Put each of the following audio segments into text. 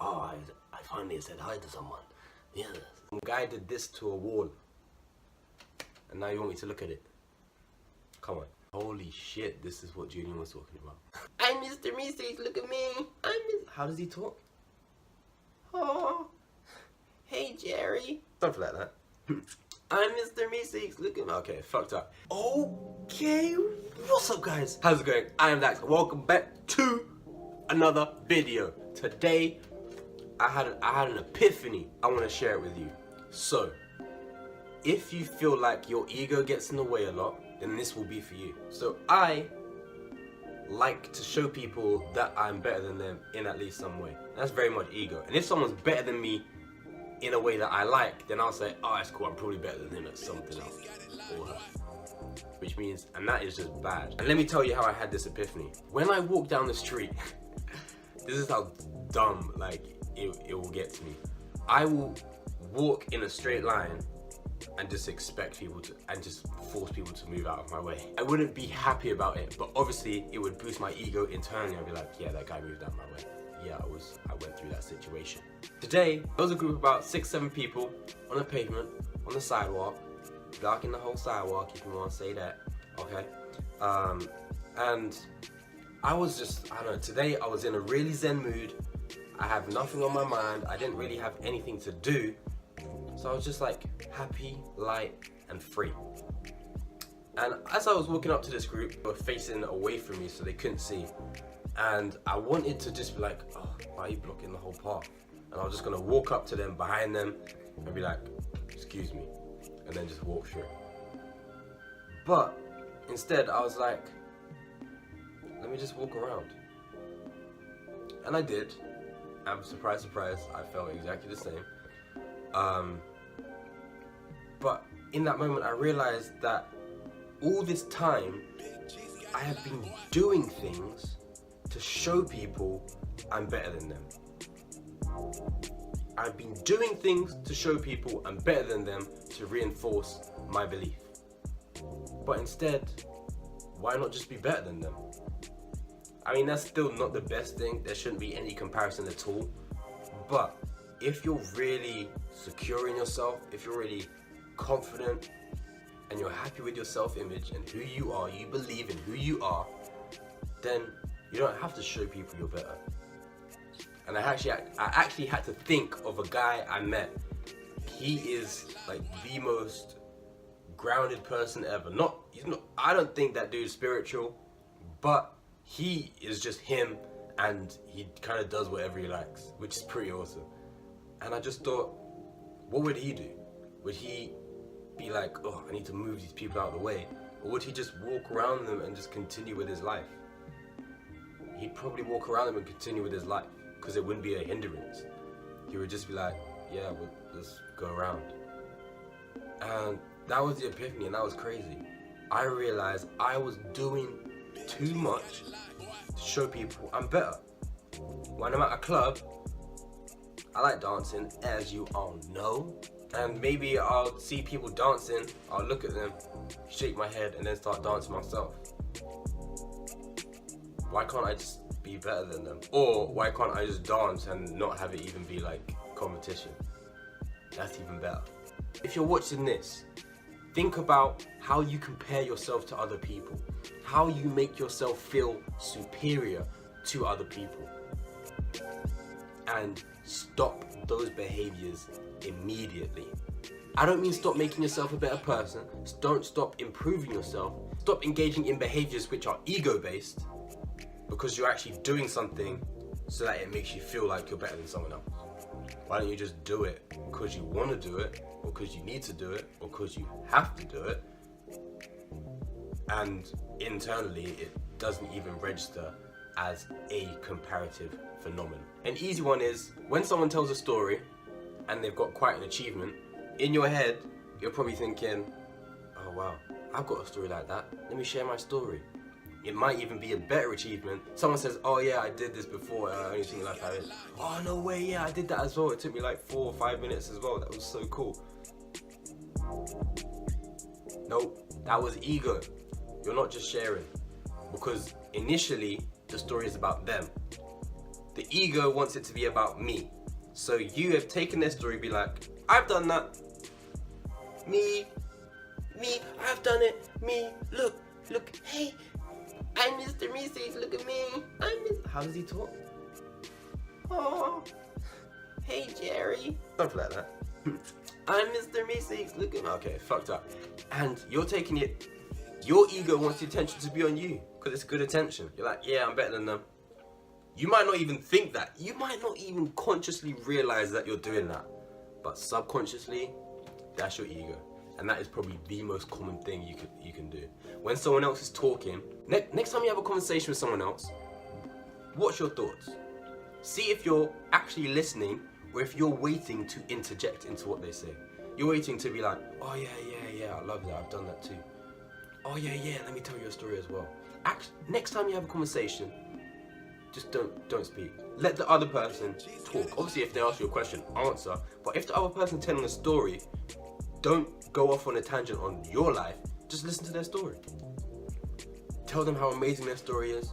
oh, I finally said hi to someone. Yes. Some guy did this to a wall. And now you want me to look at it? Come on. Holy shit, this is what Julian was talking about. I'm Mr. Mistakes, look at me. How does he talk? Oh, hey Jerry. Something like that. I'm Mr. Mistakes, look at me. Okay, fucked up. Okay, what's up guys? How's it going? I am Dax. Welcome back to another video. Today, I had an epiphany. I want to share it with you. So, if you feel like your ego gets in the way a lot, then this will be for you. So I like to show people that I'm better than them in at least some way. That's very much ego. And if someone's better than me in a way that I like, then I'll say, oh, that's cool, I'm probably better than him at something else. Or her. Which means, and that is just bad. And let me tell you how I had this epiphany. When I walk down the street, this is how dumb it will get to me. I will walk in a straight line and just expect people to, and just force people to move out of my way. I wouldn't be happy about it, but obviously it would boost my ego internally. I'd be like, yeah, that guy moved out of my way. Yeah, I went through that situation. Today, there was a group of about 6-7 people on the pavement, on the sidewalk, blocking the whole sidewalk, if you want to say that, okay? And I was just, I don't know, today I was in a really zen mood. I have nothing on my mind. I didn't really have anything to do. So I was just like happy, light, and free. And as I was walking up to this group, they were facing away from me so they couldn't see. And I wanted to just be like, oh, why are you blocking the whole path? And I was just gonna walk up to them, behind them, and be like, excuse me, and then just walk through. But instead, I was like, let me just walk around. And I did. And surprise, surprise, I felt exactly the same. But in that moment I realized that all this time I have been doing things to show people I'm better than them. I've been doing things to show people I'm better than them to reinforce my belief. But instead, why not just be better than them? I mean, that's still not the best thing. There shouldn't be any comparison at all. But if you're really secure in yourself, if you're really confident and you're happy with your self-image and who you are, you believe in who you are, then you don't have to show people you're better. And I actually had to think of a guy I met. He is like the most grounded person ever. I don't think that dude's spiritual, but he is just him and he kind of does whatever he likes, which is pretty awesome. And I just thought, what would he do? Would he be like, oh, I need to move these people out of the way? Or would he just walk around them and just continue with his life? He'd probably walk around them and continue with his life because it wouldn't be a hindrance. He would just be like, yeah, we'll just go around. And that was the epiphany, and that was crazy. I realized I was doing too much to show people I'm better. When I'm at a club, I like dancing, as you all know. And maybe I'll see people dancing, I'll look at them, shake my head, and then start dancing myself. Why can't I just be better than them? Or why can't I just dance and not have it even be like competition? That's even better. If you're watching this, think about how you compare yourself to other people. How you make yourself feel superior to other people. And stop those behaviors immediately. I don't mean stop making yourself a better person. Don't stop improving yourself. Stop engaging in behaviors which are ego-based because you're actually doing something so that it makes you feel like you're better than someone else. Why don't you just do it because you want to do it, or because you need to do it, or because you have to do it, and internally it doesn't even register as a comparative phenomenon. An easy one is when someone tells a story and they've got quite an achievement, in your head you're probably thinking, oh wow, I've got a story like that, let me share my story. It might even be a better achievement. Someone says, oh yeah, I did this before, only thing like that is, oh no way, yeah, I did that as well, it took me like 4 or 5 minutes as well, that was so cool. Nope, that was ego. You're not just sharing, because initially the story is about them. The ego wants it to be about me. So you have taken their story, be like, I've done that. Me, I've done it. Me, look, hey, I'm Mr. Meeseeks, look at me. How does he talk? Oh, hey Jerry. Something like that. I'm Mr. Meeseeks, look at me. Okay, fucked up. And you're taking it, your ego wants the attention to be on you, because it's good attention. You're like, yeah, I'm better than them. You might not even think that. You might not even consciously realize that you're doing that. But subconsciously, that's your ego. And that is probably the most common thing you can do. When someone else is talking, next time you have a conversation with someone else, what's your thoughts? See if you're actually listening or if you're waiting to interject into what they say. You're waiting to be like, oh yeah, I love that, I've done that too. Oh yeah, let me tell you a story as well. Next time you have a conversation, just don't speak. Let the other person talk. Obviously, if they ask you a question, answer. But if the other person telling a story, don't go off on a tangent on your life. Just listen to their story. Tell them how amazing their story is,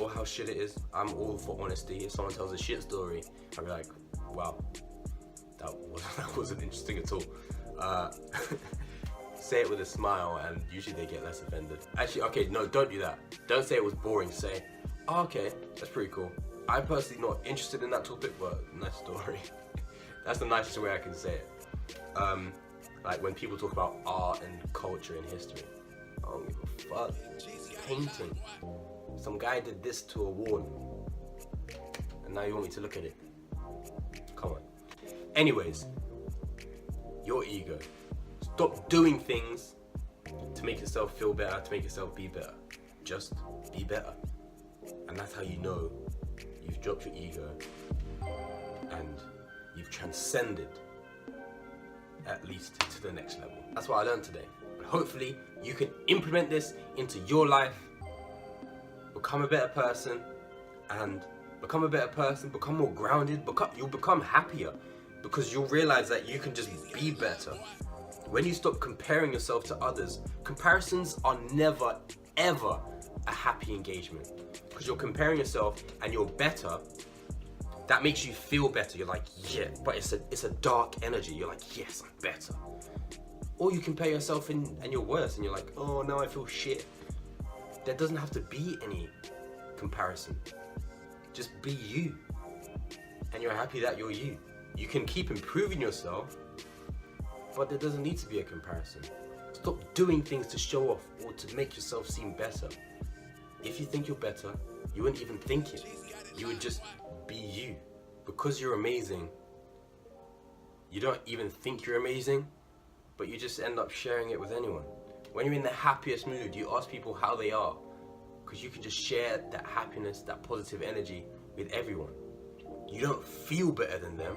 or how shit it is. I'm all for honesty. If someone tells a shit story, I'll be like, wow, that wasn't interesting at all. Say it with a smile, and usually they get less offended. Actually, okay, no, don't do that. Don't say it was boring. Say, oh, okay, that's pretty cool. I'm personally not interested in that topic, but nice story. That's the nicest way I can say it. Like when people talk about art and culture and history, I don't give a fuck. Painting. Some guy did this to a wall, and now you want me to look at it? Come on. Anyways, your ego. Stop doing things to make yourself feel better, to make yourself be better. Just be better. And that's how you know you've dropped your ego and you've transcended at least to the next level. That's what I learned today. And hopefully you can implement this into your life, become a better person, become more grounded, you'll become happier because you'll realize that you can just be better. When you stop comparing yourself to others, comparisons are never, ever a happy engagement. Because you're comparing yourself and you're better, that makes you feel better. You're like, yeah, but it's a dark energy. You're like, yes, I'm better. Or you compare yourself and you're worse and you're like, oh, now I feel shit. There doesn't have to be any comparison. Just be you. And you're happy that you're you. You can keep improving yourself, but there doesn't need to be a comparison. Stop doing things to show off or to make yourself seem better. If you think you're better, you wouldn't even think it. You would just be you. Because you're amazing, you don't even think you're amazing, but you just end up sharing it with anyone. When you're in the happiest mood, you ask people how they are, because you can just share that happiness, that positive energy with everyone. You don't feel better than them,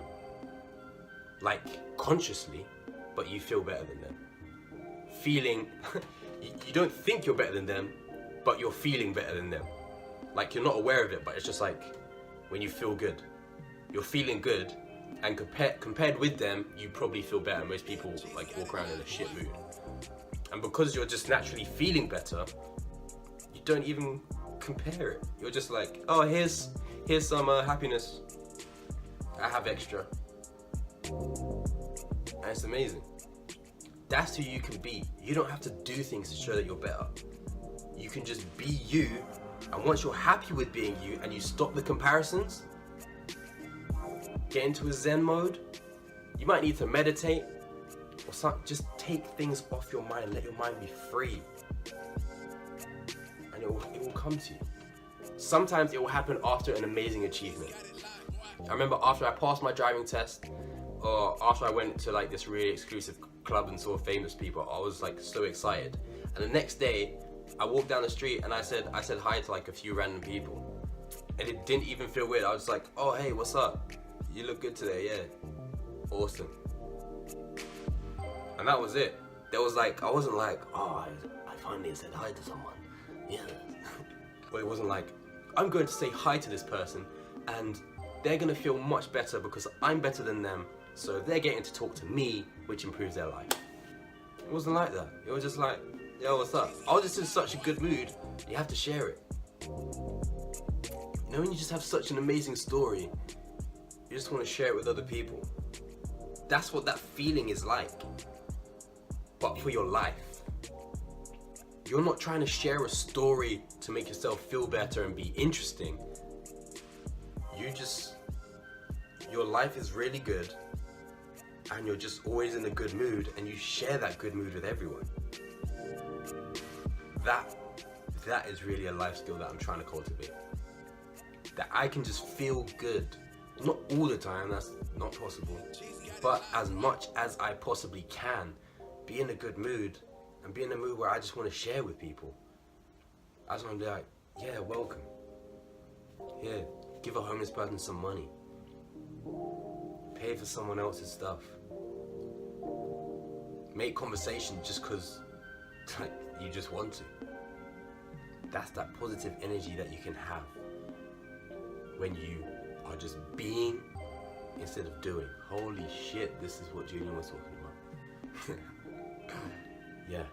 like consciously, but you feel better than them. Feeling, you don't think you're better than them, but you're feeling better than them. Like you're not aware of it, but it's just like when you feel good. You're feeling good, and compared with them, you probably feel better. Most people like walk around in a shit mood. And because you're just naturally feeling better, you don't even compare it. You're just like, oh, here's some happiness. I have extra. And it's amazing. That's who you can be. You don't have to do things to show that you're better. You can just be you, and once you're happy with being you and you stop the comparisons, get into a Zen mode, you might need to meditate or something. Just take things off your mind, let your mind be free, and it will come to you. Sometimes it will happen after an amazing achievement. I remember after I passed my driving test, or after I went to like this really exclusive club and saw famous people, I was like so excited. And the next day, I walked down the street and I said hi to like a few random people, and it didn't even feel weird. I was like, oh hey, what's up? You look good today, yeah. Awesome. And that was it. There was like, I wasn't like, oh, I finally said hi to someone. Yeah. Well, it wasn't like, I'm going to say hi to this person and they're going to feel much better because I'm better than them, so they're getting to talk to me, which improves their life. It wasn't like that. It was just like, yo, what's up? I was just in such a good mood, you have to share it. You know when you just have such an amazing story, you just want to share it with other people. That's what that feeling is like, but for your life. You're not trying to share a story to make yourself feel better and be interesting. Your life is really good, and you're just always in a good mood, and you share that good mood with everyone. That is really a life skill that I'm trying to cultivate. That I can just feel good. Not all the time, that's not possible. But as much as I possibly can, be in a good mood and be in a mood where I just want to share with people. I just want to be like, yeah, welcome. Here, give a homeless person some money. Pay for someone else's stuff. Make conversation just because you just want to. That's that positive energy that you can have when you are just being instead of doing. Holy shit, this is what Julian was talking about. Yeah,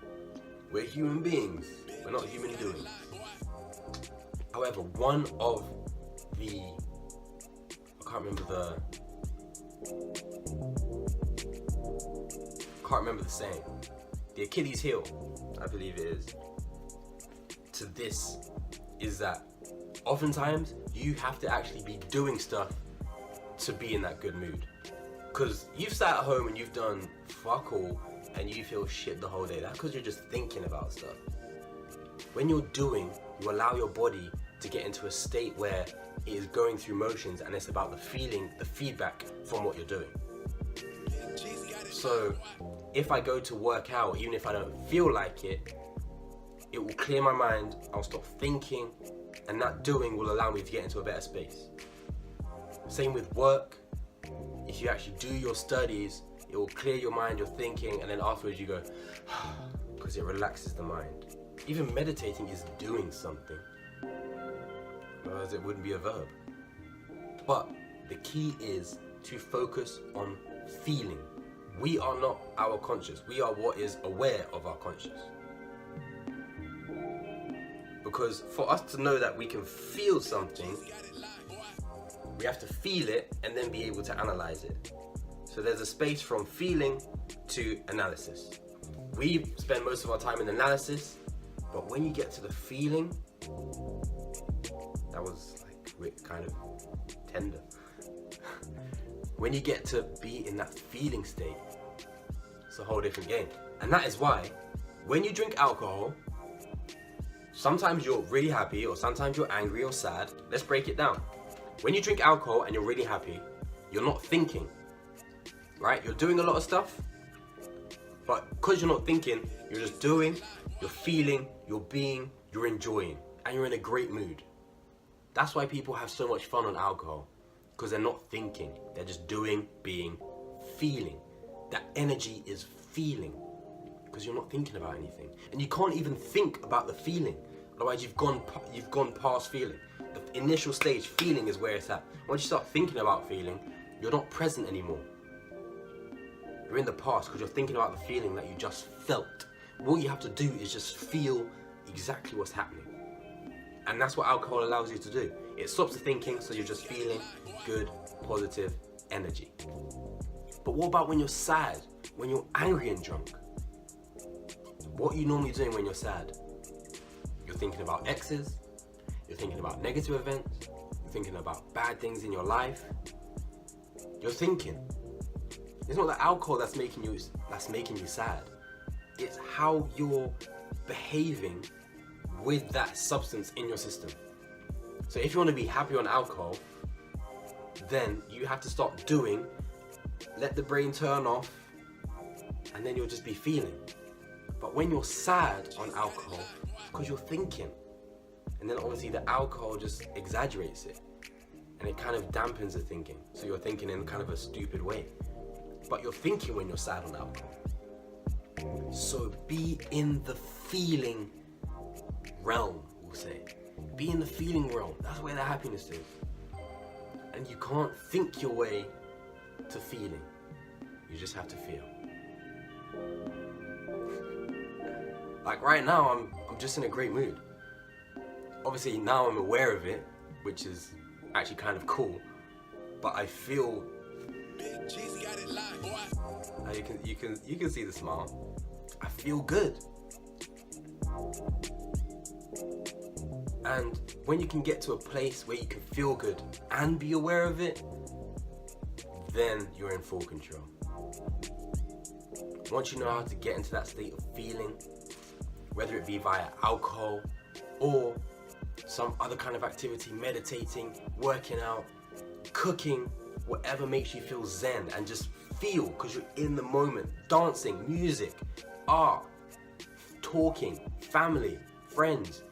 we're human beings, we're not human doings. However, one of the, I can't remember the saying, the Achilles heel, I believe it is, to this is that oftentimes you have to actually be doing stuff to be in that good mood. Because you've sat at home and you've done fuck all and you feel shit the whole day. That's because you're just thinking about stuff. When you're doing, you allow your body to get into a state where it is going through motions and it's about the feeling, the feedback from what you're doing. So if I go to work out, even if I don't feel like it, it will clear my mind, I'll stop thinking, and that doing will allow me to get into a better space. Same with work. If you actually do your studies, it will clear your mind, your thinking, and then afterwards you go, because it relaxes the mind. Even meditating is doing something, otherwise it wouldn't be a verb. But the key is to focus on feeling. We are not our conscious, we are what is aware of our conscious. Because for us to know that we can feel something, we have to feel it and then be able to analyze it. So there's a space from feeling to analysis. We spend most of our time in analysis, but when you get to the feeling, that was like kind of tender. When you get to be in that feeling state, it's a whole different game. And that is why when you drink alcohol, sometimes you're really happy or sometimes you're angry or sad. Let's break it down. When you drink alcohol and you're really happy, you're not thinking, right? You're doing a lot of stuff, but because you're not thinking, you're just doing, you're feeling, you're being, you're enjoying, and you're in a great mood. That's why people have so much fun on alcohol, because they're not thinking, they're just doing, being, feeling. That energy is feeling, because you're not thinking about anything. And you can't even think about the feeling, otherwise you've gone past feeling. The initial stage, feeling, is where it's at. Once you start thinking about feeling, you're not present anymore. You're in the past because you're thinking about the feeling that you just felt. What you have to do is just feel exactly what's happening. And that's what alcohol allows you to do. It stops the thinking, so you're just feeling good, positive energy. But what about when you're sad, when you're angry and drunk? What are you normally doing when you're sad? You're thinking about exes, you're thinking about negative events, you're thinking about bad things in your life. You're thinking. It's not the alcohol that's making you sad. It's how you're behaving with that substance in your system. So if you want to be happy on alcohol, then you have to start doing, let the brain turn off, and then you'll just be feeling. But when you're sad on alcohol, it's because you're thinking. And then obviously the alcohol just exaggerates it. And it kind of dampens the thinking. So you're thinking in kind of a stupid way. But you're thinking when you're sad on alcohol. So be in the feeling realm, we'll say. Be in the feeling realm. That's where the happiness is. And you can't think your way to feeling. You just have to feel. Like right now, I'm just in a great mood. Obviously now I'm aware of it, which is actually kind of cool. But I feel Jeezy got it locked, boy. you can see the smile. I feel good. And when you can get to a place where you can feel good and be aware of it, then you're in full control. Once you know how to get into that state of feeling, whether it be via alcohol or some other kind of activity, meditating, working out, cooking, whatever makes you feel zen and just feel, because you're in the moment, dancing, music, art, talking, family, friends,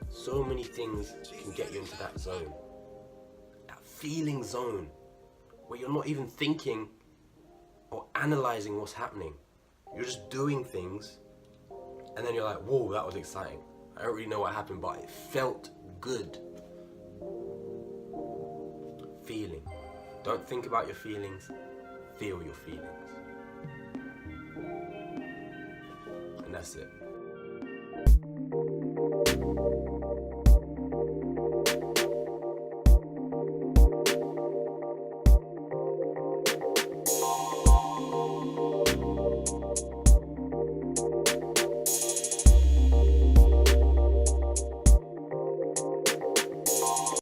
so many things can get you into that zone, that feeling zone, where you're not even thinking or analyzing what's happening. You're just doing things, and then you're like, whoa, that was exciting. I don't really know what happened, but it felt good. Feeling. Don't think about your feelings, feel your feelings. And that's it.